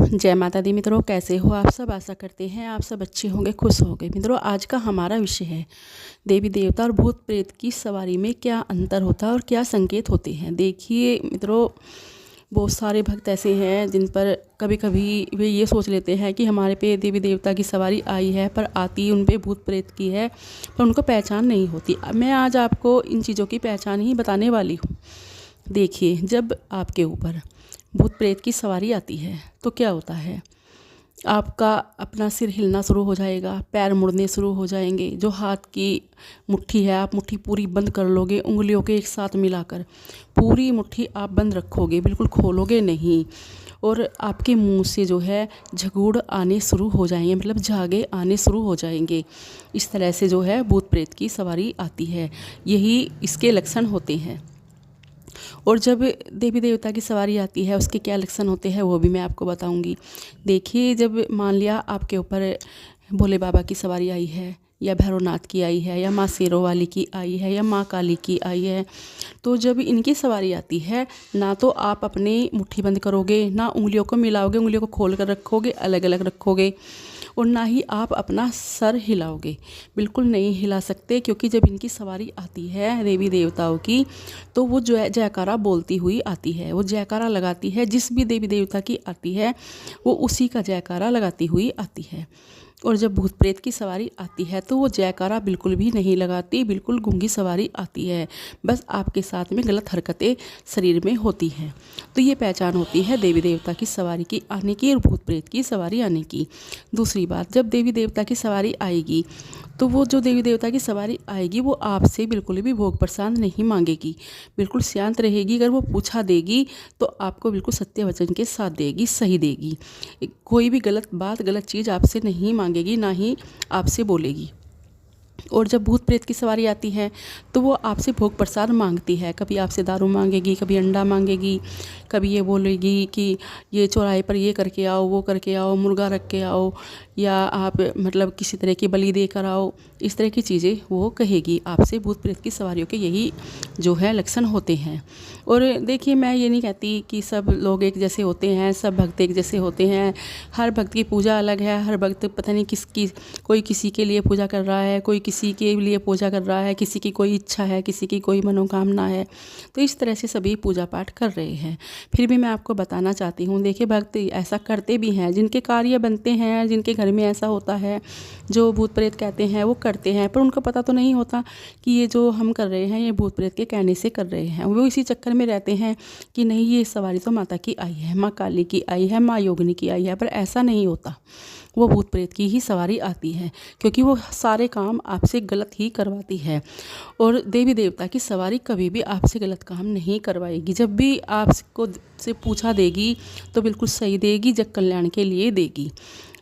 जय माता दी मित्रों, कैसे हो आप सब। आशा करते हैं आप सब अच्छे होंगे, खुश होंगे। मित्रों, आज का हमारा विषय है देवी देवता और भूत प्रेत की सवारी में क्या अंतर होता है और क्या संकेत होते हैं। देखिए मित्रों, बहुत सारे भक्त ऐसे हैं जिन पर कभी कभी वे ये सोच लेते हैं कि हमारे पे देवी देवता की सवारी आई है, पर आती उन पे भूत प्रेत की है, पर उनको पहचान नहीं होती। मैं आज आपको इन चीज़ों की पहचान ही बताने वाली हूँ। देखिए, जब आपके ऊपर भूत प्रेत की सवारी आती है तो क्या होता है, आपका अपना सिर हिलना शुरू हो जाएगा, पैर मुड़ने शुरू हो जाएंगे। जो हाथ की मुट्ठी है, आप मुट्ठी पूरी बंद कर लोगे, उंगलियों के एक साथ मिलाकर पूरी मुट्ठी आप बंद रखोगे, बिल्कुल खोलोगे नहीं। और आपके मुंह से जो है झगूड़ आने शुरू हो जाएंगे, मतलब झागे आने शुरू हो जाएंगे। इस तरह से जो है भूत प्रेत की सवारी आती है, यही इसके लक्षण होते हैं। और जब देवी देवता की सवारी आती है उसके क्या लक्षण होते हैं वो भी मैं आपको बताऊंगी। देखिए, जब मान लिया आपके ऊपर भोले बाबा की सवारी आई है, या भैरवनाथ की आई है, या माँ शेरों वाली की आई है, या माँ काली की आई है, तो जब इनकी सवारी आती है ना तो आप अपनी मुट्ठी बंद करोगे, ना उंगलियों को मिलाओगे, उंगलियों को खोल कर रखोगे, अलग अलग रखोगे, और ना ही आप अपना सर हिलाओगे। बिल्कुल नहीं हिला सकते, क्योंकि जब इनकी सवारी आती है देवी देवताओं की तो वो जो है जयकारा बोलती हुई आती है, वो जयकारा लगाती है। जिस भी देवी देवता की आती है वो उसी का जयकारा लगाती हुई आती है। और जब भूत प्रेत की सवारी आती है तो वो जयकारा बिल्कुल भी नहीं लगाती, बिल्कुल गूंगी सवारी आती है। बस आपके साथ में गलत हरकतें शरीर में होती हैं। तो ये पहचान होती है देवी देवता की सवारी की आने की और भूत प्रेत की सवारी आने की। दूसरी बात, जब देवी देवता की सवारी आएगी तो वो जो देवी देवता की सवारी आएगी वो आपसे बिल्कुल भी भोग प्रसाद नहीं मांगेगी, बिल्कुल शांत रहेगी। अगर वो पूछा देगी तो आपको बिल्कुल सत्य वचन के साथ देगी, सही देगी। कोई भी गलत बात, गलत चीज़ आपसे नहीं मांगेगी, ना ही आपसे बोलेगी। और जब भूत प्रेत की सवारी आती है तो वो आपसे भोग प्रसाद मांगती है। कभी आपसे दारू मांगेगी, कभी अंडा मांगेगी, कभी ये बोलेगी कि ये चौराहे पर ये करके आओ, वो करके आओ, मुर्गा रख के आओ, या आप मतलब किसी तरह की बलि दे कर आओ। इस तरह की चीज़ें वो कहेगी आपसे। भूत प्रेत की सवारियों के यही जो है लक्षण होते हैं। और देखिए, मैं ये नहीं कहती कि सब लोग एक जैसे होते हैं, सब भक्त एक जैसे होते हैं। हर भक्त की पूजा अलग है, हर भक्त पता नहीं किसकी, कोई किसी के लिए पूजा कर रहा है, कोई किसी के लिए पूजा कर रहा है, किसी की कोई इच्छा है, किसी की कोई मनोकामना है। तो इस तरह से सभी पूजा पाठ कर रहे हैं। फिर भी मैं आपको बताना चाहती हूँ, देखिए भक्त ऐसा करते भी हैं, जिनके कार्य बनते हैं, जिनके घर में ऐसा होता है, जो भूत प्रेत कहते हैं वो करते हैं, पर उनको पता तो नहीं होता कि ये जो हम कर रहे हैं ये भूत प्रेत के कहने से कर रहे हैं। वो इसी चक्कर में रहते हैं कि नहीं, ये सवारी तो माता की आई है, माँ काली की आई है, माँ योगिनी की आई है। पर ऐसा नहीं होता, वो भूत प्रेत की ही सवारी आती है, क्योंकि वो सारे काम आपसे गलत ही करवाती है। और देवी देवता की सवारी कभी भी आपसे गलत काम नहीं करवाएगी। जब भी आपको से पूछा देगी तो बिल्कुल सही देगी, जग कल्याण के लिए देगी।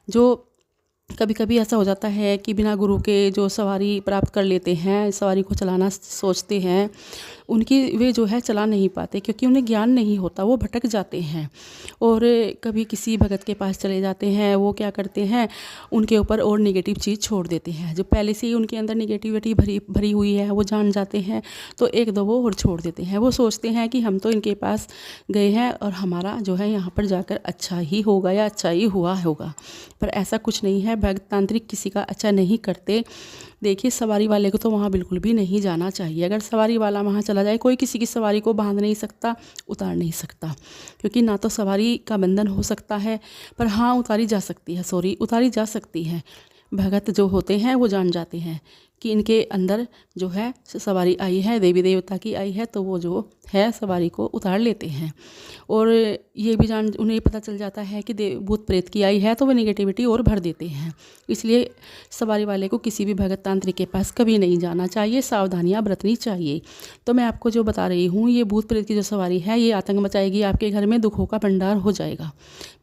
जो कभी कभी ऐसा हो जाता है कि बिना गुरु के जो सवारी प्राप्त कर लेते हैं, सवारी को चलाना सोचते हैं, उनकी वे जो है चला नहीं पाते, क्योंकि उन्हें ज्ञान नहीं होता, वो भटक जाते हैं। और कभी किसी भगत के पास चले जाते हैं, वो क्या करते हैं, उनके ऊपर और नेगेटिव चीज़ छोड़ देते हैं। जो पहले से ही उनके अंदर नेगेटिविटी भरी हुई है, वो जान जाते हैं, तो एक दो वो और छोड़ देते हैं। वो सोचते हैं कि हम तो इनके पास गए हैं और हमारा जो है यहाँ पर जाकर अच्छा ही होगा या अच्छा ही हुआ होगा। पर ऐसा कुछ नहीं है, भक्त तांत्रिक किसी का अच्छा नहीं करते। देखिए, सवारी वाले को तो वहाँ बिल्कुल भी नहीं जाना चाहिए। अगर सवारी वाला वहाँ चला जाए, कोई किसी की सवारी को बांध नहीं सकता, उतार नहीं सकता, क्योंकि ना तो सवारी का बंधन हो सकता है, पर हाँ उतारी जा सकती है, उतारी जा सकती है। भगत जो होते हैं वो जान जाते हैं कि इनके अंदर जो है सवारी आई है, देवी देवता की आई है, तो वो जो है सवारी को उतार लेते हैं। और ये भी उन्हें पता चल जाता है कि भूत प्रेत की आई है, तो वो नेगेटिविटी और भर देते हैं। इसलिए सवारी वाले को किसी भी भगत तांत्रिक के पास कभी नहीं जाना चाहिए, सावधानियां बरतनी चाहिए। तो मैं आपको जो बता रही हूँ, ये भूत प्रेत की जो सवारी है ये आतंक मचाएगी, आपके घर में दुखों का भंडार हो जाएगा,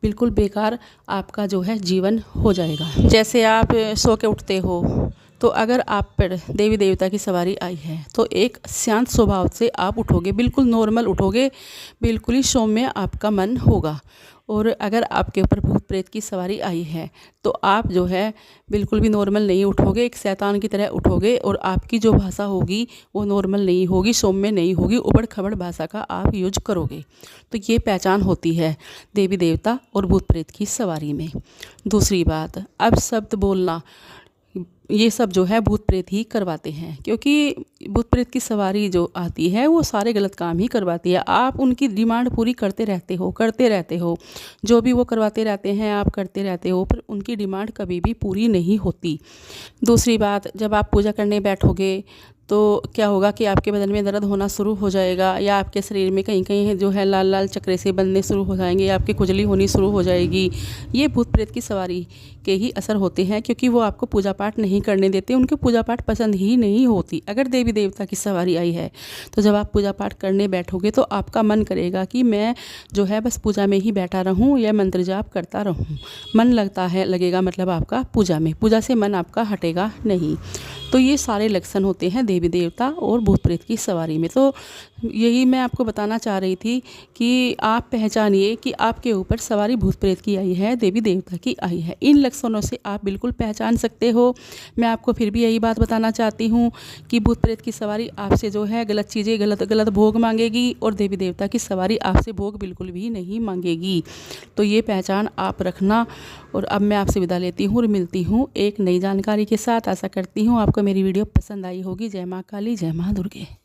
बिल्कुल बेकार आपका जो है जीवन हो जाएगा। जैसे आप सो के उठते हो, तो अगर आप पर देवी देवता की सवारी आई है तो एक शांत स्वभाव से आप उठोगे, बिल्कुल नॉर्मल उठोगे, बिल्कुल ही सौम्य आपका मन होगा। और अगर आपके ऊपर भूत प्रेत की सवारी आई है तो आप जो है बिल्कुल भी नॉर्मल नहीं उठोगे, एक शैतान की तरह उठोगे और आपकी जो भाषा होगी वो नॉर्मल नहीं होगी, सौम्य नहीं होगी, उबड़ खबड़ भाषा का आप यूज करोगे। तो ये पहचान होती है देवी देवता और भूत प्रेत की सवारी में। दूसरी बात, अब शब्द बोलना, ये सब जो है भूत प्रेत ही करवाते हैं, क्योंकि भूत प्रेत की सवारी जो आती है वो सारे गलत काम ही करवाती है। आप उनकी डिमांड पूरी करते रहते हो, जो भी वो करवाते रहते हैं आप करते रहते हो, पर उनकी डिमांड कभी भी पूरी नहीं होती। दूसरी बात, जब आप पूजा करने बैठोगे तो क्या होगा कि आपके बदन में दर्द होना शुरू हो जाएगा, या आपके शरीर में कहीं कहीं जो है लाल लाल चक्रे से बनने शुरू हो जाएंगे, या आपकी खुजली होनी शुरू हो जाएगी। ये भूत प्रेत की सवारी के ही असर होते हैं, क्योंकि वो आपको पूजा पाठ नहीं करने देते, उनके पूजा पाठ पसंद ही नहीं होती। अगर देवी देवता की सवारी आई है तो जब आप पूजा पाठ करने बैठोगे तो आपका मन करेगा कि मैं जो है बस पूजा में ही बैठा रहूं या मंत्र जाप करता रहूं। मन लगेगा मतलब आपका पूजा में, पूजा से मन आपका हटेगा नहीं। तो ये सारे लक्षण होते हैं देवी देवता और भूत प्रेत की सवारी में। तो यही मैं आपको बताना चाह रही थी कि आप पहचानिए कि आपके ऊपर सवारी भूत प्रेत की आई है, देवी देवता की आई है। इन लक्षणों से आप बिल्कुल पहचान सकते हो। मैं आपको फिर भी यही बात बताना चाहती हूँ कि भूत प्रेत की सवारी आपसे जो है गलत चीज़ें, गलत भोग मांगेगी, और देवी देवता की सवारी आपसे भोग बिल्कुल भी नहीं मांगेगी। तो ये पहचान आप रखना। और अब मैं आपसे विदा लेती हूँ और मिलती हूँ एक नई जानकारी के साथ। आशा करती हूँ आपको मेरी वीडियो पसंद आई होगी। जय माँ काली, जय माँ दुर्गे।